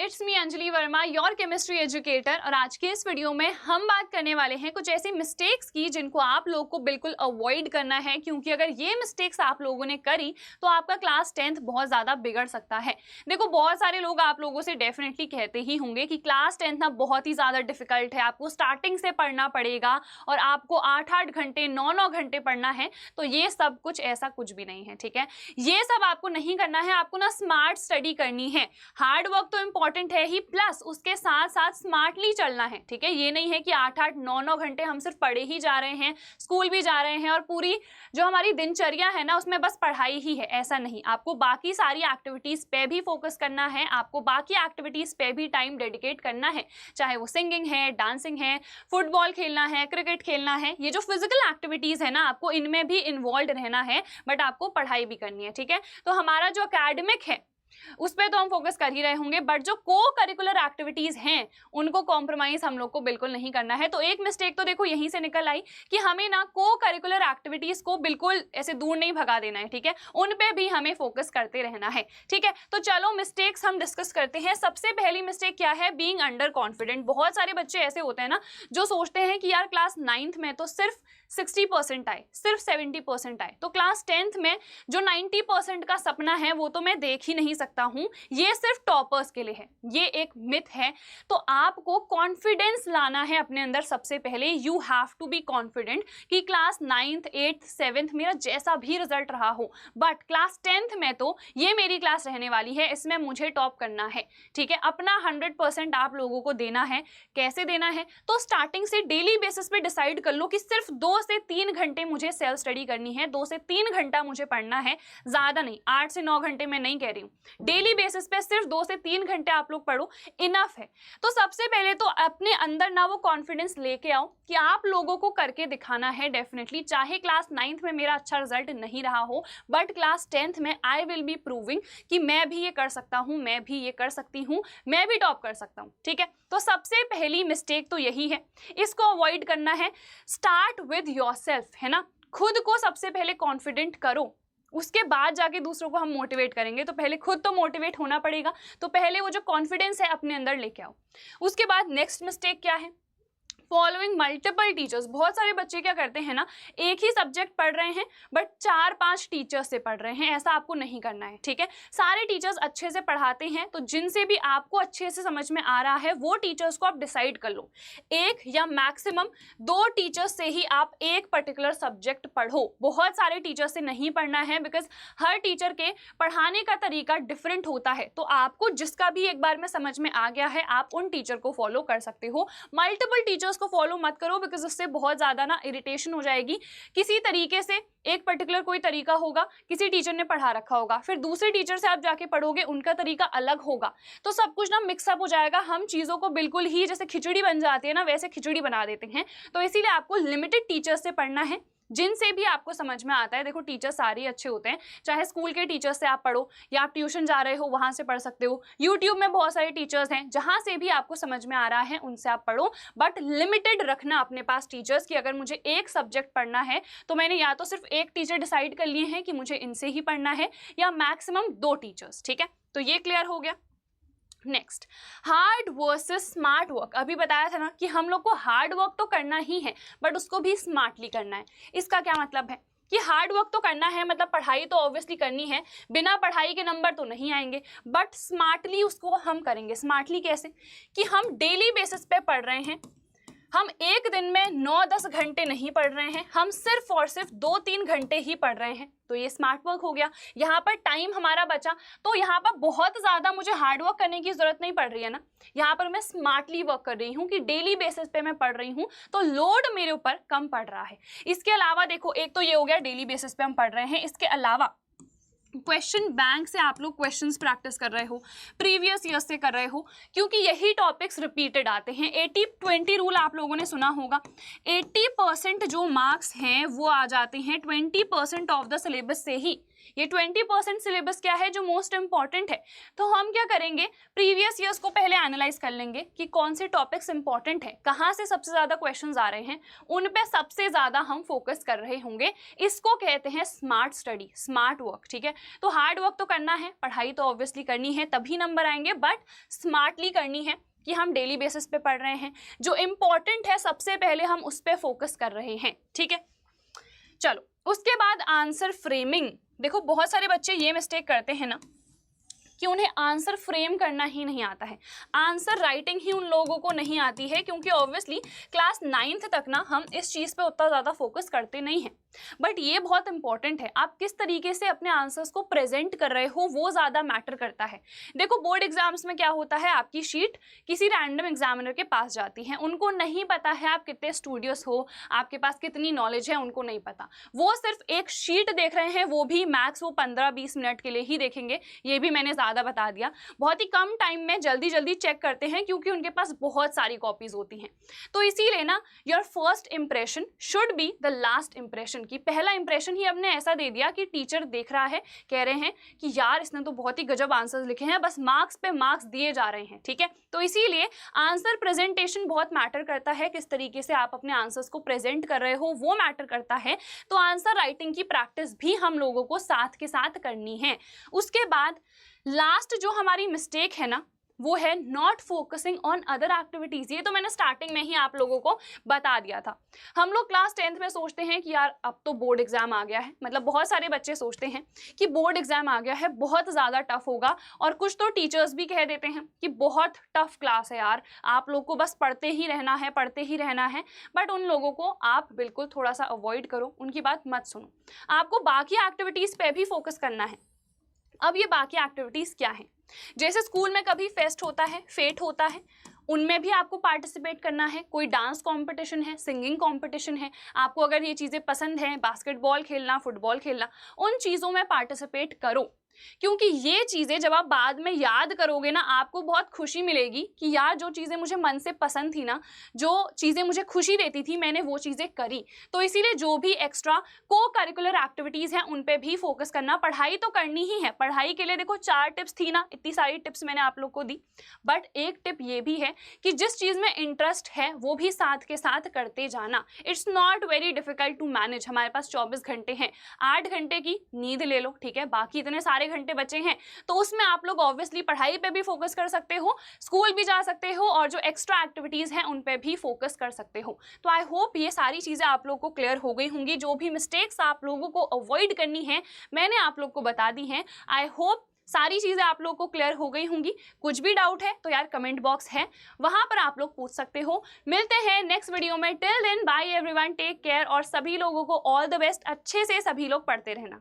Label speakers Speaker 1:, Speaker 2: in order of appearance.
Speaker 1: It's me Anjali Verma, your chemistry educator. और आज के इस वीडियो में हम बात करने वाले हैं कुछ ऐसी मिस्टेक्स की जिनको आप लोग को बिल्कुल अवॉइड करना है, क्योंकि अगर ये मिस्टेक्स आप लोगों ने करी तो आपका क्लास 10th बहुत ज़्यादा बिगड़ सकता है। देखो, बहुत सारे लोग आप लोगों से डेफिनेटली कहते ही होंगे कि क्लास 10th ना बहुत ही ज़्यादा डिफिकल्ट है, आपको स्टार्टिंग से पढ़ना पड़ेगा और आपको 8-8 घंटे 9-9 घंटे पढ़ना है। तो ये सब कुछ ऐसा कुछ भी नहीं है, ठीक है। ये सब आपको नहीं करना है, आपको ना स्मार्ट स्टडी करनी है। हार्ड वर्क तो इंपॉर्टेंट है ही, प्लस उसके साथ साथ स्मार्टली चलना है, ठीक है। ये नहीं है कि 8-8 9-9 घंटे हम सिर्फ पढ़े ही जा रहे हैं, स्कूल भी जा रहे हैं और पूरी जो हमारी दिनचर्या है ना उसमें बस पढ़ाई ही है, ऐसा नहीं। आपको बाकी सारी एक्टिविटीज पे भी फोकस करना है, आपको बाकी एक्टिविटीज पे भी टाइम डेडिकेट करना है, चाहे वो सिंगिंग है, डांसिंग है, फुटबॉल खेलना है, क्रिकेट खेलना है। ये जो फिजिकल एक्टिविटीज है ना, आपको इनमें भी इन्वॉल्व रहना है, बट आपको पढ़ाई भी करनी है, ठीक है। तो हमारा जो एकेडमिक है उस पर तो हम फोकस कर ही रहे होंगे, बट जो को करिकुलर एक्टिविटीज हैं उनको कॉम्प्रोमाइज हम लोग को बिल्कुल नहीं करना है। तो एक मिस्टेक तो देखो यहीं से निकल आई कि हमें ना को करिकुलर एक्टिविटीज को बिल्कुल ऐसे दूर नहीं भगा देना है, ठीक है। उन पे भी हमें फोकस करते रहना है, ठीक है। तो चलो मिस्टेक्स हम डिस्कस करते हैं। सबसे पहली मिस्टेक क्या है? Being under confident. बहुत सारे बच्चे ऐसे होते हैं ना जो सोचते हैं कि यार क्लास 9th में तो सिर्फ 60% आए, सिर्फ 70% आए, तो क्लास 10th में जो 90% का सपना है वो तो मैं देख ही नहीं सकता हूं, ये सिर्फ टॉपर्स के लिए है। ये एक मिथ है। तो आपको कॉन्फिडेंस लाना है अपने अंदर। सबसे पहले you have to be confident कि क्लास 9th 8th 7th मेरा जैसा भी रिजल्ट रहा हो, बट क्लास 10th में तो ये मेरी क्लास रहने वाली है, इसमें मुझे टॉप करना है, ठीक है। अपना 100% आप लोगों को देना है। कैसे देना है? तो स्टार्टिंग से डेली बेसिस पे डिसाइड कर लो कि सिर्फ 2 से 3 घंटे मुझे सेल्फ स्टडी करनी है, 2 से 3 घंटा मुझे पढ़ना है, ज्यादा नहीं। 8 से 9 घंटे मैं नहीं कह रही हूँ, डेली बेसिस पे सिर्फ 2 से 3 घंटे आप लोग पढ़ो, इनफ है। तो सबसे पहले तो अपने अंदर ना वो कॉन्फिडेंस लेके आओ कि आप लोगों को करके दिखाना है डेफिनेटली। चाहे क्लास 9th में मेरा अच्छा रिजल्ट नहीं रहा हो, बट क्लास 10th में आई विल बी प्रूविंग कि मैं भी ये कर सकता हूँ, मैं भी ये कर सकती हूँ, मैं भी टॉप कर सकता हूँ, ठीक है। तो सबसे पहली मिस्टेक तो यही है, इसको अवॉइड करना है। स्टार्ट विद योरसेल्फ, है ना। खुद को सबसे पहले कॉन्फिडेंट करो, उसके बाद जाके दूसरों को हम मोटिवेट करेंगे। तो पहले खुद तो मोटिवेट होना पड़ेगा, तो पहले वो जो कॉन्फिडेंस है अपने अंदर लेके आओ। उसके बाद नेक्स्ट मिस्टेक क्या है? Following multiple teachers. बहुत सारे बच्चे क्या करते हैं ना, एक ही सब्जेक्ट पढ़ रहे हैं बट 4-5 टीचर्स से पढ़ रहे हैं। ऐसा आपको नहीं करना है, ठीक है। सारे टीचर्स अच्छे से पढ़ाते हैं, तो जिनसे भी आपको अच्छे से समझ में आ रहा है वो टीचर्स को आप डिसाइड कर लो। एक या मैक्सिमम 2 टीचर्स से ही आप एक पर्टिकुलर सब्जेक्ट पढ़ो। बहुत सारे टीचर्स से नहीं पढ़ना है, बिकॉज हर टीचर के पढ़ाने का तरीका डिफरेंट होता है। तो आपको जिसका भी एक बार में समझ में आ गया है, आप उन टीचर को फॉलो कर सकते हो। मल्टीपल टीचर्स को फॉलो मत करो, बिकॉज उससे बहुत ज्यादा ना इरिटेशन हो जाएगी। किसी तरीके से एक पर्टिकुलर कोई तरीका होगा, किसी टीचर ने पढ़ा रखा होगा, फिर दूसरे टीचर से आप जाके पढ़ोगे, उनका तरीका अलग होगा, तो सब कुछ ना मिक्सअप हो जाएगा। हम चीजों को बिल्कुल ही जैसे खिचड़ी बन जाती है ना, वैसे खिचड़ी बना देते हैं। तो इसीलिए आपको लिमिटेड टीचर्स से पढ़ना है, जिनसे भी आपको समझ में आता है। देखो, टीचर सारे अच्छे होते हैं, चाहे स्कूल के टीचर से आप पढ़ो या आप ट्यूशन जा रहे हो वहां से पढ़ सकते हो। यूट्यूब में बहुत सारे टीचर्स हैं, जहां से भी आपको समझ में आ रहा है उनसे आप पढ़ो, बट लिमिटेड रखना अपने पास टीचर्स की। अगर मुझे एक सब्जेक्ट पढ़ना है तो मैंने या तो सिर्फ एक टीचर डिसाइड कर लिए हैं कि मुझे इनसे ही पढ़ना है, या मैक्सिमम 2 टीचर्स, ठीक है। तो ये क्लियर हो गया। Next, hard versus smart work. अभी बताया था ना कि हम लोग को हार्ड वर्क तो करना ही है, बट उसको भी स्मार्टली करना है। इसका क्या मतलब है कि हार्ड वर्क तो करना है, मतलब पढ़ाई तो ऑब्वियसली करनी है, बिना पढ़ाई के नंबर तो नहीं आएंगे, बट स्मार्टली उसको हम करेंगे। स्मार्टली कैसे? कि हम डेली बेसिस पे पढ़ रहे हैं, हम एक दिन में 9-10 घंटे नहीं पढ़ रहे हैं, हम सिर्फ और सिर्फ 2-3 घंटे ही पढ़ रहे हैं। तो ये स्मार्ट वर्क हो गया। यहाँ पर टाइम हमारा बचा, तो यहाँ पर बहुत ज़्यादा मुझे हार्ड वर्क करने की ज़रूरत नहीं पड़ रही है ना। यहाँ पर मैं स्मार्टली वर्क कर रही हूँ कि डेली बेसिस पे मैं पढ़ रही हूँ, तो लोड मेरे ऊपर कम पड़ रहा है। इसके अलावा देखो, एक तो ये हो गया डेली बेसिस पे हम पढ़ रहे हैं। इसके अलावा क्वेश्चन बैंक से आप लोग क्वेश्चंस प्रैक्टिस कर रहे हो, प्रीवियस ईयर से कर रहे हो, क्योंकि यही टॉपिक्स रिपीटेड आते हैं। 80-20 रूल आप लोगों ने सुना होगा। 80% जो मार्क्स हैं वो आ जाते हैं 20% ऑफ द सिलेबस से ही। ये 20% सिलेबस क्या है जो मोस्ट इंपॉर्टेंट है। तो हम क्या करेंगे, प्रीवियस ईयर्स को पहले एनालाइज कर लेंगे कि कौन से टॉपिक्स इंपॉर्टेंट है, कहाँ से सबसे ज़्यादा क्वेश्चंस आ रहे हैं, उन पे सबसे ज़्यादा हम फोकस कर रहे होंगे। इसको कहते हैं स्मार्ट स्टडी, स्मार्ट वर्क, ठीक है। तो हार्ड वर्क तो करना है, पढ़ाई तो ऑब्वियसली करनी है, तभी नंबर आएंगे, बट स्मार्टली करनी है कि हम डेली बेसिस पे पढ़ रहे हैं, जो इम्पॉर्टेंट है सबसे पहले हम उस पर फोकस कर रहे हैं, ठीक है। चलो उसके बाद आंसर फ्रेमिंग। देखो बहुत सारे बच्चे ये मिस्टेक करते हैं ना कि उन्हें आंसर फ्रेम करना ही नहीं आता है, आंसर राइटिंग ही उन लोगों को नहीं आती है, क्योंकि ऑब्वियसली क्लास 9th तक ना हम इस चीज़ पे उतना ज़्यादा फोकस करते नहीं हैं। बट ये बहुत इंपॉर्टेंट है, आप किस तरीके से अपने आंसर्स को प्रेजेंट कर रहे हो वो ज़्यादा मैटर करता है। देखो बोर्ड एग्जाम्स में क्या होता है, आपकी शीट किसी रैंडम एग्जामिनर के पास जाती है, उनको नहीं पता है आप कितने स्टूडियस हो, आपके पास कितनी नॉलेज है, उनको नहीं पता। वो सिर्फ एक शीट देख रहे हैं, वो भी मैक्स वो 15-20 मिनट के लिए ही देखेंगे। ये भी मैंने ज़्यादा बता दिया, बहुत ही कम टाइम में जल्दी जल्दी चेक करते हैं, क्योंकि उनके पास बहुत सारी कॉपीज होती हैं। तो इसीलिए ना your first impression should be the last impression, की पहला इंप्रेशन ही हमने ऐसा दे दिया कि टीचर देख रहा है, कह रहे हैं कि यार इसने तो बहुत ही गजब आंसर्स लिखे हैं, बस मार्क्स पे मार्क्स दिए जा रहे हैं, ठीक है। तो इसीलिए आंसर प्रेजेंटेशन बहुत मैटर करता है, किस तरीके से आप अपने आंसर्स को प्रेजेंट कर रहे हो वो मैटर करता है। तो आंसर राइटिंग की प्रैक्टिस भी हम लोगों को साथ के साथ करनी है। उसके बाद लास्ट जो हमारी मिस्टेक है ना, वो है not focusing on other activities. ये तो मैंने स्टार्टिंग में ही आप लोगों को बता दिया था। हम लोग क्लास 10th में सोचते हैं कि यार अब तो बोर्ड एग्जाम आ गया है, मतलब बहुत सारे बच्चे सोचते हैं कि बोर्ड एग्जाम आ गया है, बहुत ज़्यादा टफ होगा, और कुछ तो टीचर्स भी कह देते हैं कि बहुत टफ क्लास है यार, आप लोग को बस पढ़ते ही रहना है, पढ़ते ही रहना है। बट उन लोगों को आप बिल्कुल थोड़ा सा अवॉइड करो, उनकी बात मत सुनो, आपको बाकी एक्टिविटीज़ पे भी फोकस करना है। अब ये बाकी एक्टिविटीज़ क्या हैं, जैसे स्कूल में कभी फेस्ट होता है, फेट होता है, उनमें भी आपको पार्टिसिपेट करना है। कोई डांस कंपटीशन है, सिंगिंग कंपटीशन है, आपको अगर ये चीज़ें पसंद हैं, बास्केटबॉल खेलना, फुटबॉल खेलना, उन चीज़ों में पार्टिसिपेट करो, क्योंकि ये चीज़ें जब आप बाद में याद करोगे ना, आपको बहुत खुशी मिलेगी कि यार जो चीज़ें मुझे मन से पसंद थी ना, जो चीज़ें मुझे खुशी देती थी, मैंने वो चीज़ें करी। तो इसीलिए जो भी एक्स्ट्रा को करिकुलर एक्टिविटीज़ हैं उन पे भी फोकस करना। पढ़ाई तो करनी ही है, पढ़ाई के लिए देखो 4 टिप्स थी ना, इतनी सारी टिप्स मैंने आप लोग को दी, बट एक टिप ये भी है कि जिस चीज़ में इंटरेस्ट है वो भी साथ के साथ करते जाना। It's not very difficult to manage. हमारे पास 24 घंटे हैं, 8 घंटे की नींद ले लो, ठीक है, बाकी इतने सारे घंटे बचे हैं, तो उसमें आप लोग ऑब्वियसली पढ़ाई पे भी फोकस कर सकते हो, स्कूल भी जा सकते हो, और जो एक्स्ट्रा एक्टिविटीज हैं उन पे भी फोकस कर सकते हो। तो आई होप ये सारी चीजें आप लोग को क्लियर हो गई होंगी। जो भी मिस्टेक्स आप लोगों को अवॉइड करनी है मैंने आप लोग को बता दी हैं। आई होप सारी चीज़ें आप लोग को क्लियर हो गई होंगी। कुछ भी डाउट है तो यार कमेंट बॉक्स है, वहां पर आप लोग पूछ सकते हो। मिलते हैं नेक्स्ट वीडियो में। Till then bye everyone, take care, और सभी लोगों को ऑल द बेस्ट। अच्छे से सभी लोग पढ़ते रहना।